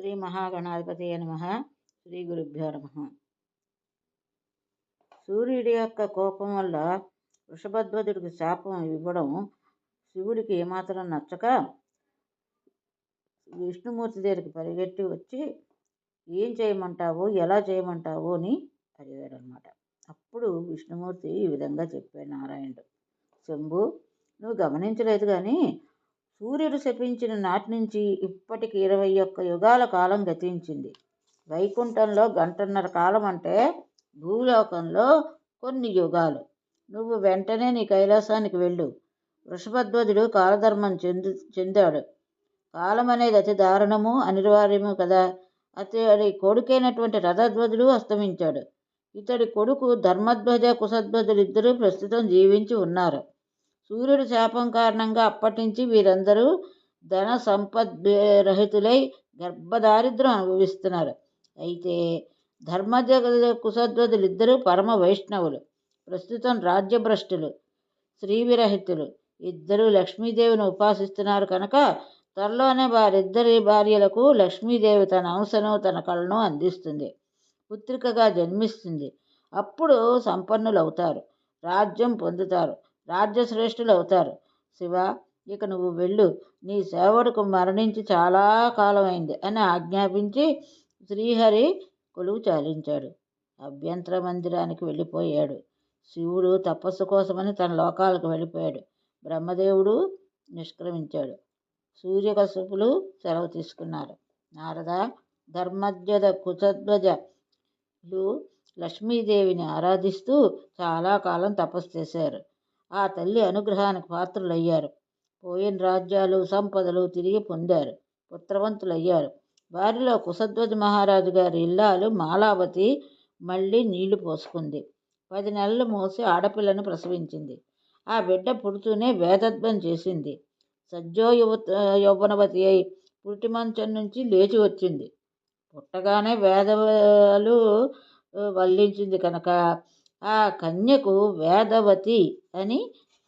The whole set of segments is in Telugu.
శ్రీ మహాగణాధిపతయే నమః. శ్రీ గురుభ్యో నమః. సూర్యుడి యొక్క కోపం వల్ల వృషభధ్వజుడికి శాపం ఇవ్వడం శివుడికి ఏమాత్రం నచ్చక విష్ణుమూర్తి దగ్గరికి పరిగెట్టి వచ్చి ఏం చేయమంటావు, ఎలా చేయమంటావు అని అడిగాడు అనమాట. అప్పుడు విష్ణుమూర్తి ఈ విధంగా చెప్పాడు నారాయణుడు. శంభు, నువ్వు గమనించలేదు కానీ సూర్యుడు శపించిన నాటి నుంచి ఇప్పటికి 21 యుగాల కాలం గతించింది. వైకుంఠంలో గంటన్నర కాలం అంటే భూలోకంలో కొన్ని యుగాలు. నువ్వు వెంటనే నీ కైలాసానికి వెళ్ళు. వృషభధ్వజుడు కాలధర్మం చెందాడు. కాలం అనేది అతి దారుణము, అనివార్యము కదా. అతడి కొడుకైనటువంటి రథధ్వజుడు అస్తమించాడు. ఇతడి కొడుకు ధర్మధ్వజ, కుశధ్వజులు ఇద్దరూ ప్రస్తుతం జీవించి ఉన్నారు. సూర్యుడి శాపం కారణంగా అప్పటి నుంచి వీరందరూ ధన సంపద్రహితులై గర్భదారిద్ర్యం అనుభవిస్తున్నారు. అయితే ధర్మధ్వజ, కుశధ్వజులు ఇద్దరూ పరమ వైష్ణవులు, ప్రస్తుతం రాజ్యభ్రష్టులు, శ్రీవిరహితులు. ఇద్దరూ లక్ష్మీదేవిని ఉపాసిస్తున్నారు కనుక త్వరలోనే వారిద్దరి భార్యలకు లక్ష్మీదేవి తన అంశను, తన కళను అందిస్తుంది. పుత్రికగా జన్మిస్తుంది. అప్పుడు సంపన్నులవుతారు, రాజ్యం పొందుతారు, రాజ్యశ్రేష్ఠులు అవుతారు. శివ, ఇక నువ్వు వెళ్ళు. నీ సేవకుడు మరణించి చాలా కాలమైంది అని ఆజ్ఞాపించి శ్రీహరి కొలువు చాలించాడు. అభ్యంతర మందిరానికి వెళ్ళిపోయాడు. శివుడు తపస్సు కోసమని తన లోకాలకు వెళ్ళిపోయాడు. బ్రహ్మదేవుడు నిష్క్రమించాడు. సూర్యకశ్యపులు సెలవు తీసుకున్నారు. నారద, ధర్మధ్వజ, కుశధ్వజులు లక్ష్మీదేవిని ఆరాధిస్తూ చాలా కాలం తపస్సు చేశారు. ఆ తల్లి అనుగ్రహానికి పాత్రులయ్యారు. పోయిన రాజ్యాలు, సంపదలు తిరిగి పొందారు. పుత్రవంతులయ్యారు. వారిలో కుశధ్వజ మహారాజు గారి ఇల్లాలు మాలావతి మళ్ళీ నీళ్లు పోసుకుంది. 10 నెలలు మోసి ఆడపిల్లను ప్రసవించింది. ఆ బిడ్డ పుడుతూనే వేదధ్వం చేసింది. యౌవనవతి అయి పురిటి మంచం నుంచి లేచి వచ్చింది. పుట్టగానే వేదవలు వల్లించింది కనుక ఆ కన్యకు వేదవతి అని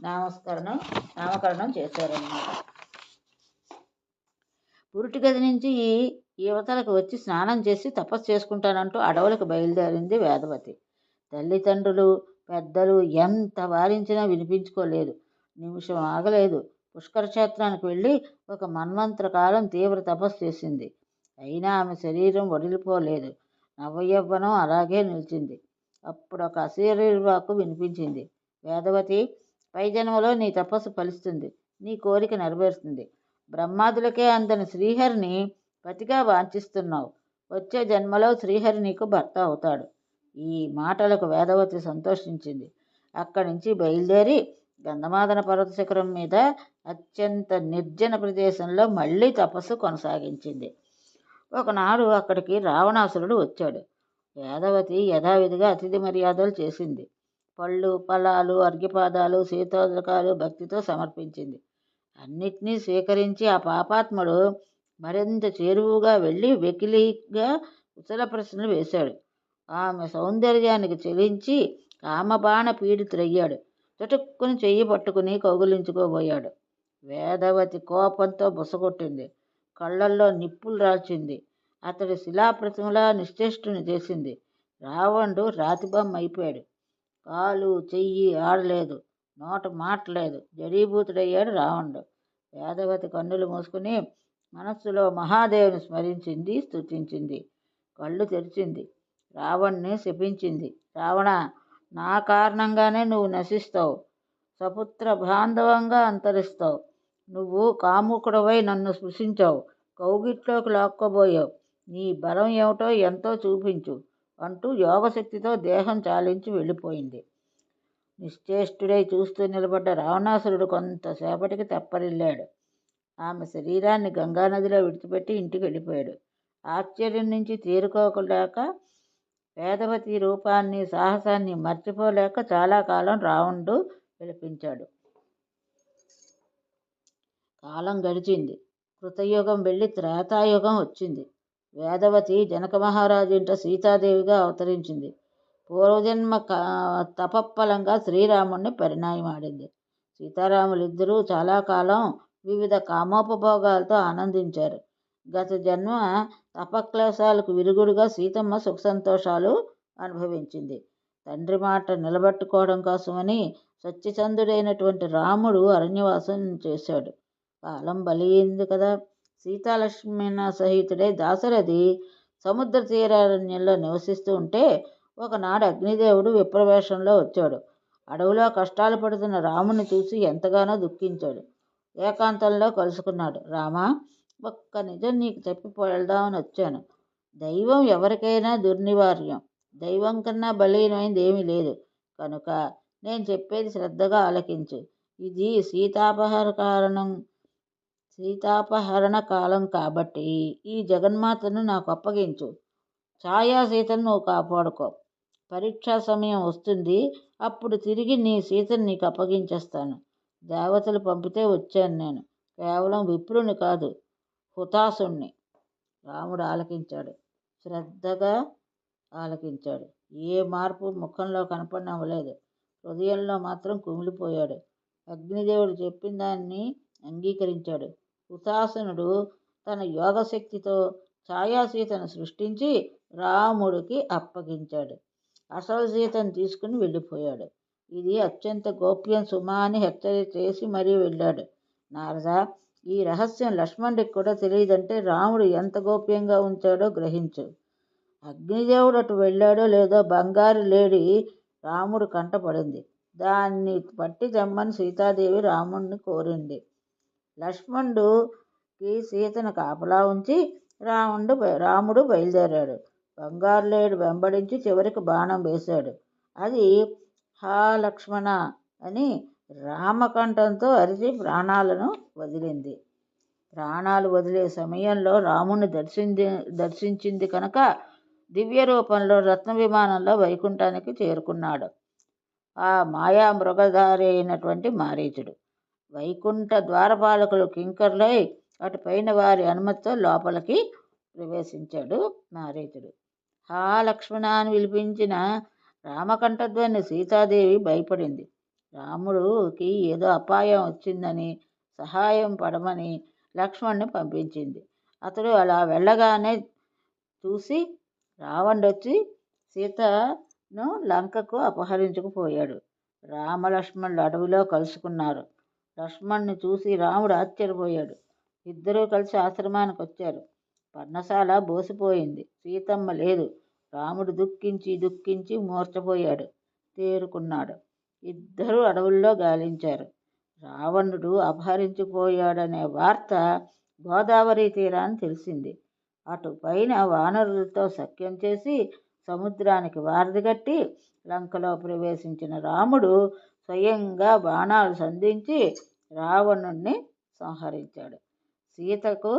నామకరణం చేశారన్నమాట. పురిటి గది నుంచి యువతలకు వచ్చి స్నానం చేసి తపస్సు చేసుకుంటానంటూ అడవులకు బయలుదేరింది వేదవతి. తల్లిదండ్రులు, పెద్దలు ఎంత వారించినా వినిపించుకోలేదు. నిమిషం ఆగలేదు. పుష్కర క్షేత్రానికి వెళ్ళి ఒక మన్వంతర కాలం తీవ్ర తపస్సు చేసింది. అయినా ఆమె శరీరం వడిలిపోలేదు. నవయవ్వనం అలాగే నిలిచింది. అప్పుడు ఒక అశరీరవాక్కు వినిపించింది. వేదవతి, పై జన్మలో నీ తపస్సు ఫలిస్తుంది. నీ కోరిక నెరవేరుతుంది. బ్రహ్మాదులకే అందని శ్రీహరిని పతిగా వాంఛిస్తున్నావు. వచ్చే జన్మలో శ్రీహరి నీకు భర్త అవుతాడు. ఈ మాటలకు వేదవతి సంతోషించింది. అక్కడి నుంచి బయలుదేరి గంధమాదన పర్వత శిఖరం మీద అత్యంత నిర్జన ప్రదేశంలో మళ్ళీ తపస్సు కొనసాగించింది. ఒకనాడు అక్కడికి రావణాసురుడు వచ్చాడు. వేదవతి యథావిధిగా అతిథి మర్యాదలు చేసింది. పళ్ళు, ఫలాలు, అర్ఘ్యపాదాలు, శీతోదకాలు భక్తితో సమర్పించింది. అన్నిటినీ స్వీకరించి ఆ పాపాత్ముడు మరింత చేరువుగా వెళ్ళి వెకిలిగా కుశల ప్రశ్నలు వేశాడు. ఆమె సౌందర్యానికి చెలించి కామబాణ పీడితుడయ్యాడు. చటుక్కుని చెయ్యి పట్టుకుని కౌగిలించుకోబోయాడు. వేదవతి కోపంతో బుసగొట్టింది. కళ్ళల్లో నిప్పులు రాల్చింది. అతడి శిలాప్రతిమలా నిశ్చేష్టుని చేసింది. రావణుడు రాతిబొమ్మ అయిపోయాడు. కాలు, చెయ్యి ఆడలేదు, నోట మాటలేదు, జడీభూతుడయ్యాడు రావణుడు. వేదవతి కన్నులు మూసుకుని మనస్సులో మహాదేవుని స్మరించింది, స్తుతించింది. కళ్ళు తెరిచింది. రావణ్ణి శపించింది. రావణ, నా కారణంగానే నువ్వు నశిస్తావు. సపుత్ర బాంధవంగా అంతరిస్తావు. నువ్వు కాముకుడవై నన్ను స్పృశించావు. కౌగిట్లోకి లాక్కోబోయావు. నీ బలం ఏమిటో ఎంతో చూపించు అంటూ యోగశక్తితో దేహం చాలించి వెళ్ళిపోయింది. నిశ్చేష్టుడై చూస్తూ నిలబడ్డ రావణాసురుడు కొంతసేపటికి తెప్పరిల్లాడు. ఆమె శరీరాన్ని గంగానదిలో విడిచిపెట్టి ఇంటికి వెళ్ళిపోయాడు. ఆశ్చర్యం నుంచి తేరుకోలేక వేదవతి రూపాన్ని, సాహసాన్ని మర్చిపోలేక చాలా కాలం రావణుడు విలపించాడు. కాలం గడిచింది. కృతయుగం వెళ్ళి త్రేతాయుగం వచ్చింది. వేదవతి జనక మహారాజు ఇంట సీతాదేవిగా అవతరించింది. పూర్వజన్మ తపఫలంగా శ్రీరాముణ్ణి పరిణయమాడింది. సీతారాములిద్దరూ చాలా కాలం వివిధ కామోపభోగాలతో ఆనందించారు. గత జన్మ తపక్లేశాలకు విరుగుడుగా సీతమ్మ సుఖ సంతోషాలు అనుభవించింది. తండ్రి మాట నిలబెట్టుకోవడం కోసమని సత్యచంధుడైనటువంటి రాముడు అరణ్యవాసం చేశాడు. కాలం బలియింది కదా. సీతాలక్ష్మణ సహితుడై దాశరథి సముద్ర తీరారణ్యంలో నివసిస్తూ ఉంటే ఒకనాడు అగ్నిదేవుడు విప్రవేశంలో వచ్చాడు. అడవిలో కష్టాలు పడుతున్న రాముని చూసి ఎంతగానో దుఃఖించాడు. ఏకాంతంలో కలుసుకున్నాడు. రామా, ఒక్క నిజం నీకు చెప్పిపోదామని వచ్చాను. దైవం ఎవరికైనా దుర్నివార్యం. దైవం కన్నా బలీనమైంది ఏమీ లేదు. కనుక నేను చెప్పేది శ్రద్ధగా ఆలకించు. ఇది సీతాపహరణ కాలం కాబట్టి ఈ జగన్మాతను నాకు అప్పగించు. ఛాయాసీతను నువ్వు కాపాడుకో. పరీక్షా సమయం వస్తుంది. అప్పుడు తిరిగి నీ సీతను నీకు అప్పగించేస్తాను. దేవతలు పంపితే వచ్చాను నేను. కేవలం విప్రుని కాదు, హుతాసుణ్ణి. రాముడు ఆలకించాడు. శ్రద్ధగా ఆలకించాడు. ఏ మార్పు ముఖంలో కనపడనవ్వలేదు. హృదయంలో మాత్రం కుమిలిపోయాడు. అగ్నిదేవుడు చెప్పిన దాన్ని అంగీకరించాడు. హుతాసునుడు తన యోగశక్తితో ఛాయాసీతను సృష్టించి రాముడికి అప్పగించాడు. అసలు సీతను తీసుకుని వెళ్ళిపోయాడు. ఇది అత్యంత గోప్యం సుమా అని హెచ్చరిక చేసి మరీ వెళ్ళాడు. నారద, ఈ రహస్యం లక్ష్మణుడికి కూడా తెలియదంటే రాముడు ఎంత గోప్యంగా ఉంచాడో గ్రహించు. అగ్నిదేవుడు అటు వెళ్ళాడో లేదో బంగారు లేడి రాముడు కంటపడింది. దాన్ని పట్టి తెమ్మని సీతాదేవి రాముడిని కోరింది. లక్ష్మణుడికి సీతను కాపలా ఉంచి రాముడు బయలుదేరాడు. బంగారు లేడు వెంబడించి చివరికి బాణం వేశాడు. అది హా లక్ష్మణ అని రామకంఠంతో అరిచి ప్రాణాలను వదిలింది. ప్రాణాలు వదిలే సమయంలో రాముణ్ణి దర్శించింది కనుక దివ్య రూపంలో రత్న విమానంలో వైకుంఠానికి చేరుకున్నాడు ఆ మాయా మృగధారి అయినటువంటి మారీచుడు. వైకుంఠ ద్వారపాలకులు కింకరులై అటుపైన వారి అనుమతితో లోపలికి ప్రవేశించాడు మారీచుడు. హా లక్ష్మణ అని పిలిపించిన రామకంఠధ్వని సీతాదేవి భయపడింది. రాముడికి ఏదో అపాయం వచ్చిందని సహాయం పడమని లక్ష్మణ్ణి పంపించింది. అతడు అలా వెళ్ళగానే చూసి రావణుడొచ్చి సీతను లంకకు అపహరించుకుపోయాడు. రామలక్ష్మణులు అడవిలో కలుసుకున్నారు. లక్ష్మణ్ణి చూసి రాముడు ఆశ్చర్యపోయాడు. ఇద్దరూ కలిసి ఆశ్రమానికి వచ్చారు. పర్ణశాల బోసిపోయింది. సీతమ్మ లేదు. రాముడు దుఃఖించి మూర్ఛపోయాడు. తేరుకున్నాడు. ఇద్దరూ అడవుల్లో గాలించారు. రావణుడు అపహరించుకుపోయాడనే వార్త గోదావరి తీరాన్ని తెలిసింది. అటు పైన వానరులతో సఖ్యం చేసి సముద్రానికి వారధి కట్టి లంకలో ప్రవేశించిన రాముడు స్వయంగా బాణాలు సంధించి రావణుణ్ణి సంహరించాడు. సీతకు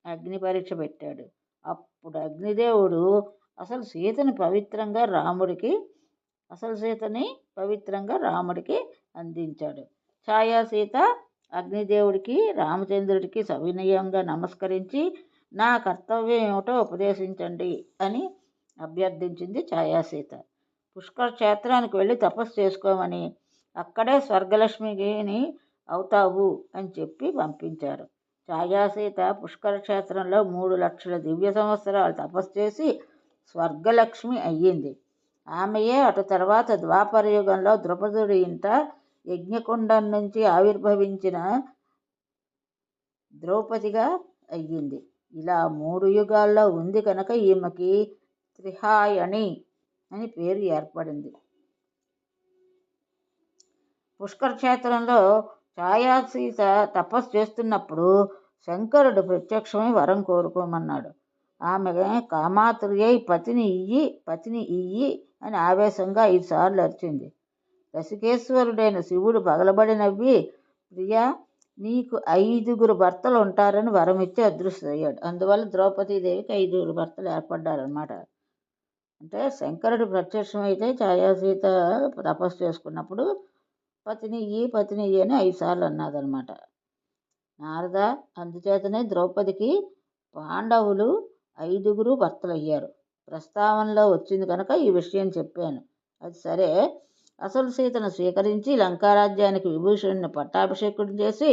అగ్ని పరీక్ష పెట్టాడు. అప్పుడు అగ్నిదేవుడు అసలు సీతని పవిత్రంగా రాముడికి అందించాడు. ఛాయాసీత అగ్నిదేవుడికి రామచంద్రుడికి సవినయంగా నమస్కరించి నా కర్తవ్యం ఏమిటో ఉపదేశించండి అని అభ్యర్థించింది ఛాయాసీత. పుష్కర క్షేత్రానికి వెళ్ళి తపస్సు చేసుకోమని, అక్కడే స్వర్గలక్ష్మిని అవుతావు అని చెప్పి పంపించారు. ఛాయాసీత పుష్కర క్షేత్రంలో 3,00,000 దివ్య సంవత్సరాలు తపస్సు చేసి స్వర్గలక్ష్మి అయ్యింది. ఆమెయే అటు తర్వాత ద్వాపర యుగంలో ద్రుపదుడి ఇంట యజ్ఞకుండం నుంచి ఆవిర్భవించిన ద్రౌపదిగా అయ్యింది. ఇలా 3 యుగాల్లో ఉంది కనుక ఈమెకి త్రిహాయణి అని పేరు ఏర్పడింది. పుష్కర క్షేత్రంలో ఛాయాసీత తపస్సు చేస్తున్నప్పుడు శంకరుడు ప్రత్యక్షమై వరం కోరుకోమన్నాడు. ఆమె కామాతురి అయి పతిని ఇయ్యి అని ఆవేశంగా 5 సార్లు అరిచింది. రసికేశ్వరుడైన శివుడు పగలబడి నవ్వి, ప్రియా, నీకు 5 భర్తలు ఉంటారని వరమిచ్చి అదృశ్యయ్యాడు. అందువల్ల ద్రౌపదీదేవికి 5 భర్తలు ఏర్పడ్డారనమాట. అంటే శంకరుడు ప్రత్యక్షమైతే ఛాయాసీత తపస్సు చేసుకున్నప్పుడు పతిని ఇయ్యి అని 5 సార్లు అన్నదనమాట. నారద, అందుచేతనే ద్రౌపదికి పాండవులు 5 భర్తలు అయ్యారు. ప్రస్తావనలో వచ్చింది కనుక ఈ విషయం చెప్పాను. అది సరే, అసలు సీతను స్వీకరించి లంకారాజ్యానికి విభూషణుని పట్టాభిషేకుడు చేసి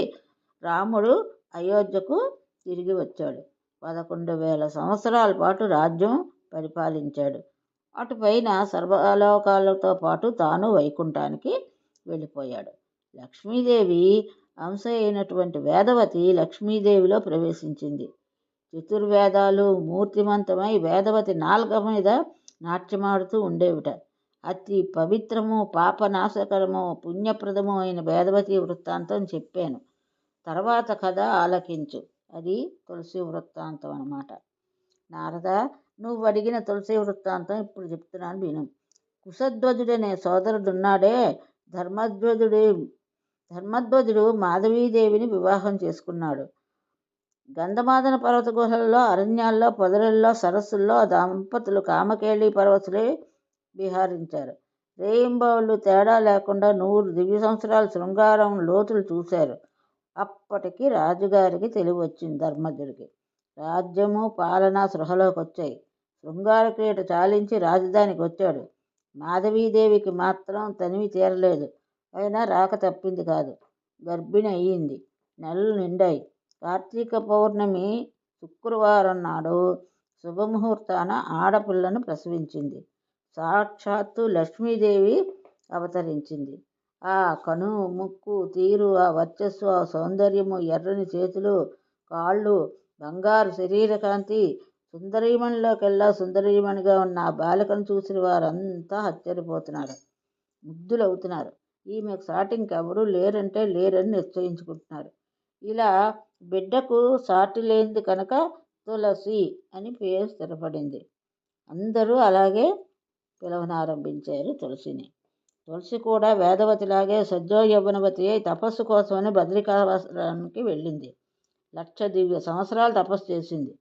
రాముడు అయోధ్యకు తిరిగి వచ్చాడు. 11,000 సంవత్సరాల పాటు రాజ్యం పరిపాలించాడు. అటుపైన సర్వలోకాలతో పాటు తాను వైకుంఠానికి వెళ్ళిపోయాడు. లక్ష్మీదేవి అంశ అయినటువంటి వేదవతి లక్ష్మీదేవిలో ప్రవేశించింది. చతుర్వేదాలు మూర్తిమంతమై వేదవతి నాలుక మీద నాట్యమాడుతూ ఉండేవిట. అతి పవిత్రము, పాపనాశకరము, పుణ్యప్రదము అయిన వేదవతి వృత్తాంతం చెప్పాను. తర్వాత కథ ఆలకించు. అది తులసి వృత్తాంతం అన్నమాట. నారద, నువ్వు అడిగిన తులసి వృత్తాంతం ఇప్పుడు చెప్తున్నాను విను. కుశధ్వజుడనే సోదరుడున్నాడే, ధర్మధ్వజుడు మాధవీదేవిని వివాహం చేసుకున్నాడు. గంధమాదన పర్వత గుహల్లో, అరణ్యాల్లో, పొదలలో, సరస్సుల్లో దంపతులు కామకేళి పర్వతులే విహరించారు. రేయింబవళ్ళు తేడా లేకుండా 100 దివ్య సంవత్సరాలు శృంగారం లోతులు చూశారు. అప్పటికి రాజుగారికి తెలివి వచ్చింది. ధర్మధ్వజుడికి రాజ్యము పాలన సృహలోకి వచ్చాయి. శృంగార క్రీడ చాలించి రాజధానికి వచ్చాడు. మాధవీదేవికి మాత్రం తనివి తీరలేదు. అయినా రాక తప్పింది కాదు. గర్భిణి అయ్యింది. నెలలు నిండాయి. కార్తీక పౌర్ణమి శుక్రవారం నాడు శుభముహూర్తాన ఆడపిల్లను ప్రసవించింది. సాక్షాత్తు లక్ష్మీదేవి అవతరించింది. ఆ కను, ముక్కు, తీరు, ఆ వర్చస్సు, ఆ సౌందర్యము, ఎర్రని చేతులు, కాళ్ళు, బంగారు శరీరకాంతి, సుందరీమణిలోకెల్లా సుందరీమణిగా ఉన్న ఆ బాలికను చూసిన వారంతా ఆశ్చర్యపోతున్నారు, ముగ్ధులవుతున్నారు. ఈమెకు సాటి ఇంకెవరూ లేరంటే లేరని నిశ్చయించుకుంటున్నారు. ఇలా బిడ్డకు సాటి లేనిది కనుక తులసి అని పేరు స్థిరపడింది. అందరూ అలాగే పిలవనారంభించారు తులసిని. తులసి కూడా వేదవతిలాగే సజ్జోయవ్వనవతి అయి తపస్సు కోసమని బద్రికాశ్రమానికి వెళ్ళింది. 1,00,000 దివ్య సంవత్సరాలు తపస్సు చేసింది.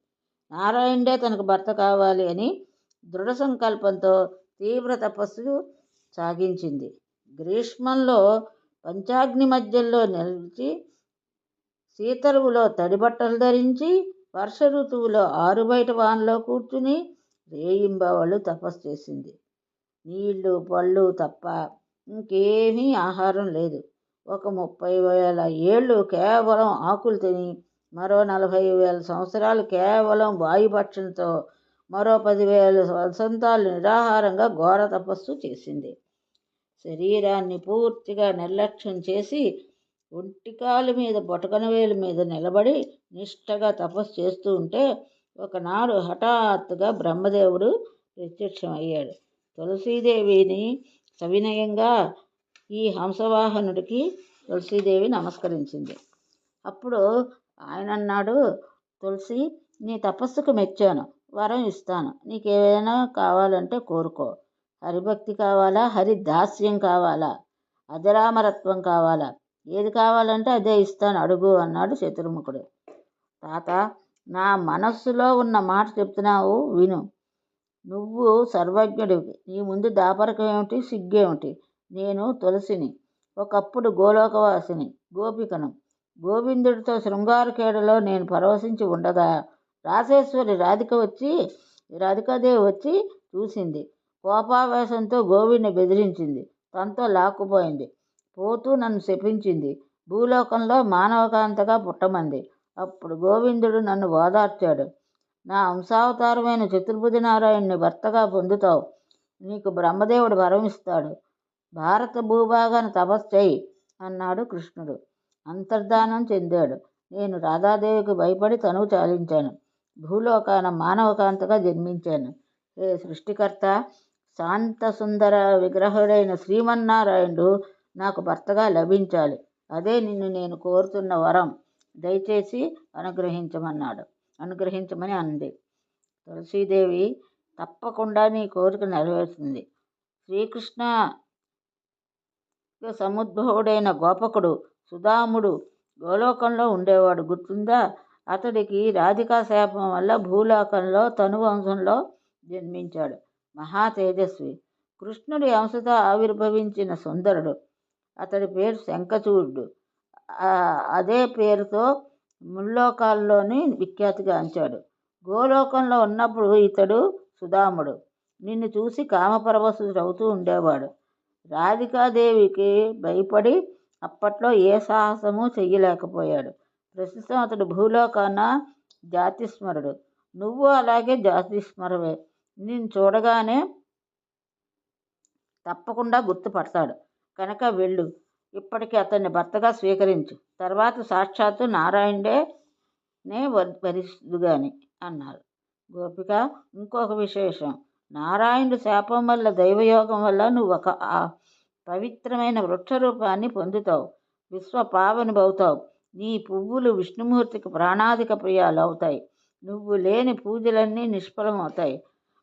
నారాయణుడే తనకు భర్త కావాలి అని దృఢ సంకల్పంతో తీవ్ర తపస్సు సాగించింది. గ్రీష్మంలో పంచాగ్ని మధ్యలో నిలిచి, శీతరువులో తడిబట్టలు ధరించి, వర్ష ఋతువులో ఆరుబయట వానలో కూర్చుని రేయింబవళ్ళు తపస్సు చేసింది. నీళ్లు, పళ్ళు తప్ప ఇంకేమీ ఆహారం లేదు. ఒక 30,000 ఏళ్ళు కేవలం ఆకులు తిని, మరో 40,000 సంవత్సరాలు కేవలం వాయుభక్షణతో, మరో 10,000 వసంతాలు నిరాహారంగా ఘోర తపస్సు చేసింది. శరీరాన్ని పూర్తిగా నిర్లక్ష్యం చేసి ఒంటికాలు మీద బొటకనవేలు మీద నిలబడి నిష్టగా తపస్సు చేస్తూ ఉంటే ఒకనాడు హఠాత్తుగా బ్రహ్మదేవుడు ప్రత్యక్షమయ్యాడు. తులసీదేవిని సవినయంగా ఈ హంసవాహనుడికి తులసీదేవి నమస్కరించింది. అప్పుడు ఆయన అన్నాడు, తులసి, నీ తపస్సుకు మెచ్చాను, వరం ఇస్తాను. నీకేమైనా కావాలంటే కోరుకో. హరిభక్తి కావాలా, హరిదాస్యం కావాలా, అజరామరత్వం కావాలా, ఏది కావాలంటే అదే ఇస్తాను, అడుగు అన్నాడు చతుర్ముఖుడు. తాత, నా మనస్సులో ఉన్న మాట చెప్తున్నావు, విను. నువ్వు సర్వజ్ఞుడివి. నీ ముందు దాపరికం ఏమిటి, సిగ్గేమిటి? నేను తులసిని, ఒకప్పుడు గోలోకవాసిని, గోపికను. గోవిందుడితో శృంగార క్రీడలో నేను పరవశించి ఉండగా రాధికాదేవి వచ్చి చూసింది. కోపావేశంతో గోవిని బెదిరించింది. తనతో లాక్కుపోయింది. పోతూ నన్ను శపించింది. భూలోకంలో మానవకాంతగా పుట్టమంది. అప్పుడు గోవిందుడు నన్ను ఓదార్చాడు. నా అంశావతారమైన చతుర్భుజ నారాయణుని భర్తగా పొందుతావు. నీకు బ్రహ్మదేవుడు వరమిస్తాడు. భారత భూభాగాన్ని తపస్సు చేయి అన్నాడు కృష్ణుడు. అంతర్ధానం చెందాడు. నేను రాధాదేవికి భయపడి తనువు చాలించాను. భూలోకాన మానవకాంతగా జన్మించాను. హే సృష్టికర్త, శాంత సుందర విగ్రహుడైన శ్రీమన్నారాయణుడు నాకు భర్తగా లభించాలి. అదే నిన్ను నేను కోరుతున్న వరం. దయచేసి అనుగ్రహించమని అంది. తులసీదేవి, తప్పకుండా నీ కోరిక నెరవేరుతుంది. శ్రీకృష్ణ సముద్భవుడైన గోపకుడు సుధాముడు గోలోకంలో ఉండేవాడు, గుర్తుందా? అతడికి రాధికా శాపం వల్ల భూలోకంలో తనువంశంలో జన్మించాడు. మహా తేజస్వి. కృష్ణుడి అంశతో ఆవిర్భవించిన సుందరుడు. అతడి పేరు శంఖచూడుడు. అదే పేరుతో ముల్లోకాల్లోని విఖ్యాతిగాంచాడు. గోలోకంలో ఉన్నప్పుడు ఇతడు సుధాముడు నిన్ను చూసి కామపరవశుడవుతూ ఉండేవాడు. రాధికాదేవికి భయపడి అప్పట్లో ఏ సాహసము చెయ్యలేకపోయాడు. ప్రస్తుతం అతడు భూలోకాన జాతిస్మరుడు. నువ్వు అలాగే జాతిస్మరువే. నిన్ను చూడగానే తప్పకుండా గుర్తుపడతాడు. కనుక వెళ్ళు, ఇప్పటికి అతన్ని భర్తగా స్వీకరించు. తర్వాత సాక్షాత్తు నారాయణుడే వరిస్తుగాని అన్నారు. గోపిక, ఇంకొక విశేషం. నారాయణుడు శాపం వల్ల, దైవయోగం వల్ల నువ్వు ఒక పవిత్రమైన వృక్ష రూపాన్ని పొందుతావు. విశ్వ పావనుడవుతావు. నీ పువ్వులు విష్ణుమూర్తికి ప్రాణాధిక ప్రియాలు అవుతాయి. నువ్వు లేని పూజలన్నీ నిష్ఫలమవుతాయి.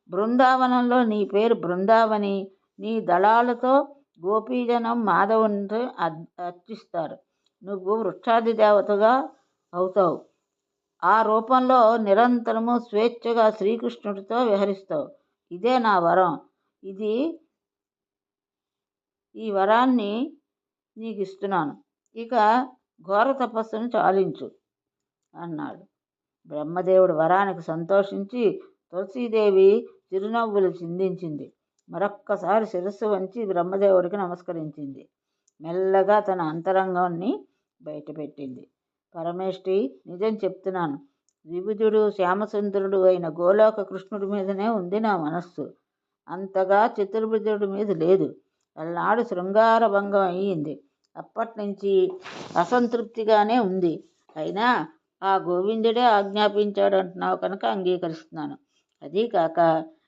బృందావనంలో నీ పేరు బృందావని. నీ దళాలతో గోపీజనం మాధవునితో అర్చిస్తారు. నువ్వు వృక్షాది దేవతగా అవుతావు. ఆ రూపంలో నిరంతరము స్వేచ్ఛగా శ్రీకృష్ణుడితో విహరిస్తావు. ఇదే నా వరం. ఈ వరాన్ని నీకు ఇస్తున్నాను. ఇక ఘోర తపస్సును చాలించు అన్నాడు. బ్రహ్మదేవుడు వరానికి సంతోషించి తులసీదేవి చిరునవ్వులు చిందించింది. మరొక్కసారి శిరస్సు వంచి బ్రహ్మదేవుడికి నమస్కరించింది. మెల్లగా తన అంతరంగాన్ని బయటపెట్టింది. పరమేష్ఠి, నిజం చెప్తున్నాను. వివిధుడు శ్యామసుందరుడు అయిన గోలోక కృష్ణుడి మీదనే ఉంది నా మనస్సు. అంతగా చతుర్భుజుడి మీద లేదు. అలనాడు శృంగార భంగం అయ్యింది. అప్పటినుంచి అసంతృప్తిగానే ఉంది. అయినా ఆ గోవిందుడే ఆజ్ఞాపించాడు అంటున్నావు కనుక అంగీకరిస్తున్నాను. అదీకాక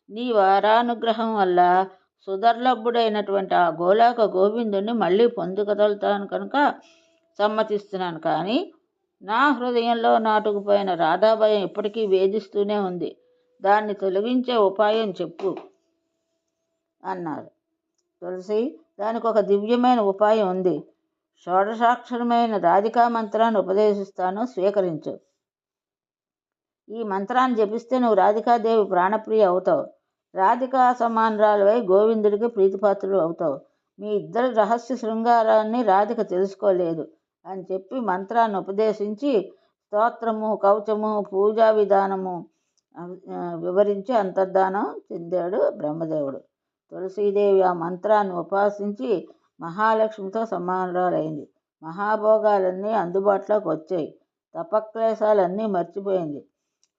నీ వారానుగ్రహం వల్ల సుదర్లభుడైనటువంటి ఆ గోలోక గోవిందుడిని మళ్ళీ పొందుకదలుతాను కనుక సమ్మతిస్తున్నాను. కానీ నా హృదయంలో నాటుకుపోయిన రాధాభయం ఇప్పటికీ వేధిస్తూనే ఉంది. దాన్ని తొలగించే ఉపాయం చెప్పు అన్నారు. తులసి, దానికి ఒక దివ్యమైన ఉపాయం ఉంది. షోడశాక్షరమైన రాధికా మంత్రాన్ని ఉపదేశిస్తాను, స్వీకరించు. ఈ మంత్రాన్ని జపిస్తే నువ్వు రాధికాదేవి ప్రాణప్రియ అవుతావు. రాధికా సమానరాలువై గోవిందుడికి ప్రీతిపాత్రుడు అవుతావు. మీ ఇద్దరి రహస్య శృంగారాన్ని రాధిక తెలుసుకోలేదు అని చెప్పి మంత్రాన్ని ఉపదేశించి స్తోత్రము, కవచము, పూజా విధానము వివరించి అంతర్ధానం చెందాడు బ్రహ్మదేవుడు. తులసీదేవి ఆ మంత్రాన్ని ఉపాసించి మహాలక్ష్మితో సమానరాలైంది. మహాభోగాలన్నీ అందుబాటులోకి వచ్చాయి. తపక్లేశాలన్నీ మర్చిపోయింది.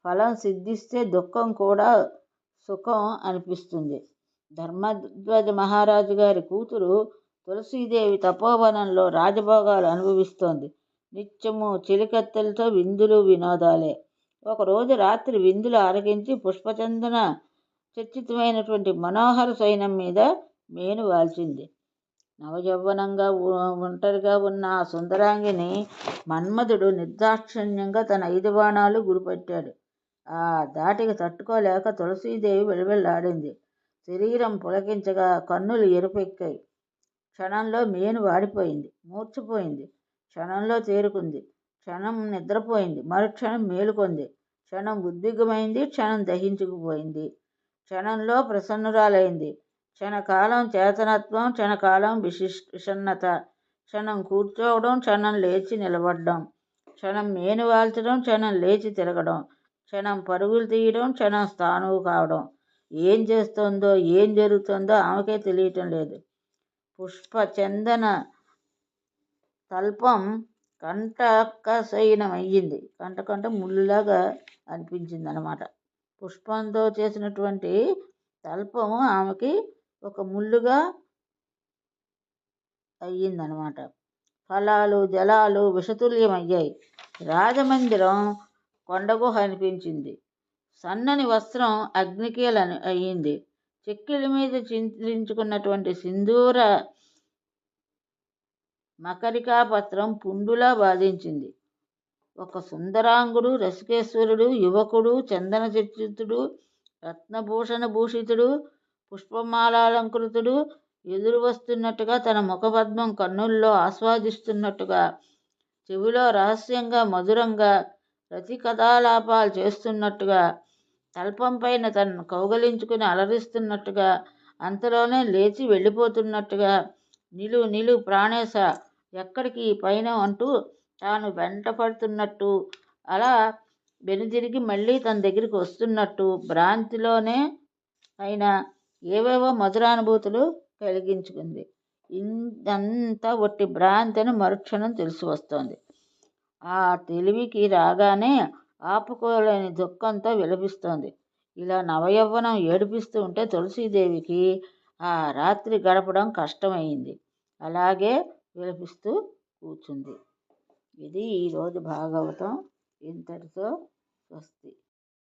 ఫలం సిద్ధిస్తే దుఃఖం కూడా సుఖం అనిపిస్తుంది. ధర్మధ్వజ మహారాజు గారి కూతురు తులసీదేవి తపోవనంలో రాజభోగాలు అనుభవిస్తోంది. నిత్యము చిలికత్తెలతో విందులు వినోదాలే. ఒకరోజు రాత్రి విందులు ఆరగించి పుష్పచందన చర్చితమైనటువంటి మనోహర సైనం మీద మేను వాల్చింది. నవయౌవనంగా ఒంటరిగా ఉన్న ఆ సుందరాంగిని మన్మధుడు నిర్దాక్షిణ్యంగా తన 5 బాణాలు గురిపెట్టాడు. ఆ ధాటికి తట్టుకోలేక తులసీదేవి వెలువెల్లాడింది. శరీరం పులకించగా కన్నులు ఎరుపెక్కాయి. క్షణంలో మేను వాడిపోయింది. మూర్ఛపోయింది. క్షణంలో తేరుకుంది. క్షణం నిద్రపోయింది. మరుక్షణం మేలుకొంది. క్షణం ఉద్విగ్నమైంది. క్షణం దహించుకుపోయింది. క్షణంలో ప్రసన్నురాలైంది. క్షణకాలం చేతనత్వం, క్షణకాలం విషన్నత. క్షణం కూర్చోవడం, క్షణం లేచి నిలబడడం, క్షణం మేను వాల్చడం, క్షణం లేచి తిరగడం, క్షణం పరుగులు తీయడం, క్షణం స్థానువు కావడం. ఏం చేస్తోందో, ఏం జరుగుతుందో ఆమెకే తెలియటం లేదు. పుష్పచందన తల్పం కంటకశయనమయ్యింది. కంట ముళ్ళులాగా అనిపించింది అన్నమాట. పుష్పంతో చేసినటువంటి తల్పము ఆమెకి ఒక ముళ్ళుగా అయ్యిందనమాట. ఫలాలు జలాలు విషతుల్యమయ్యాయి. రాజమందిరం కొండగుహ అనిపించింది. సన్నని వస్త్రం అగ్నికీల అయ్యింది. చెక్కిళ్ళ మీద చింతించుకున్నటువంటి సింధూర మకరికాపత్రం పుండులా బాధించింది. ఒక సుందరాంగుడు, రసికేశ్వరుడు, యువకుడు, చందన చర్చితుడు, రత్నభూషణ భూషితుడు, పుష్పమాలాలంకృతుడు ఎదురు వస్తున్నట్టుగా, తన ముఖపద్మం కన్నుల్లో ఆస్వాదిస్తున్నట్టుగా, చెవిలో రహస్యంగా మధురంగా రతి కథాలాపాలు చేస్తున్నట్టుగా, తల్పం పైన తనను కౌగలించుకుని అలరిస్తున్నట్టుగా, అంతలోనే లేచి వెళ్ళిపోతున్నట్టుగా, నిలు ప్రాణేశ, ఎక్కడికి ఈ పైన అంటూ తాను వెంట పడుతున్నట్టు, అలా వెనుదిరిగి మళ్ళీ తన దగ్గరికి వస్తున్నట్టు, భ్రాంతిలోనే అయినా ఏవేవో మధురానుభూతులు కలిగించుకుంది. ఇదంతా ఒట్టి భ్రాంతి అని మరుక్షణం తెలిసి వస్తోంది. ఆ తెలివికి రాగానే ఆపుకోలేని దుఃఖంతో విలపిస్తోంది. ఇలా నవయవ్వనం ఏడిపిస్తూ ఉంటే తులసీదేవికి ఆ రాత్రి గడపడం కష్టమైంది. అలాగే విలపిస్తూ కూర్చుంది. ఇది ఈరోజు భాగవతం. ఇంతటితో స్వస్తి.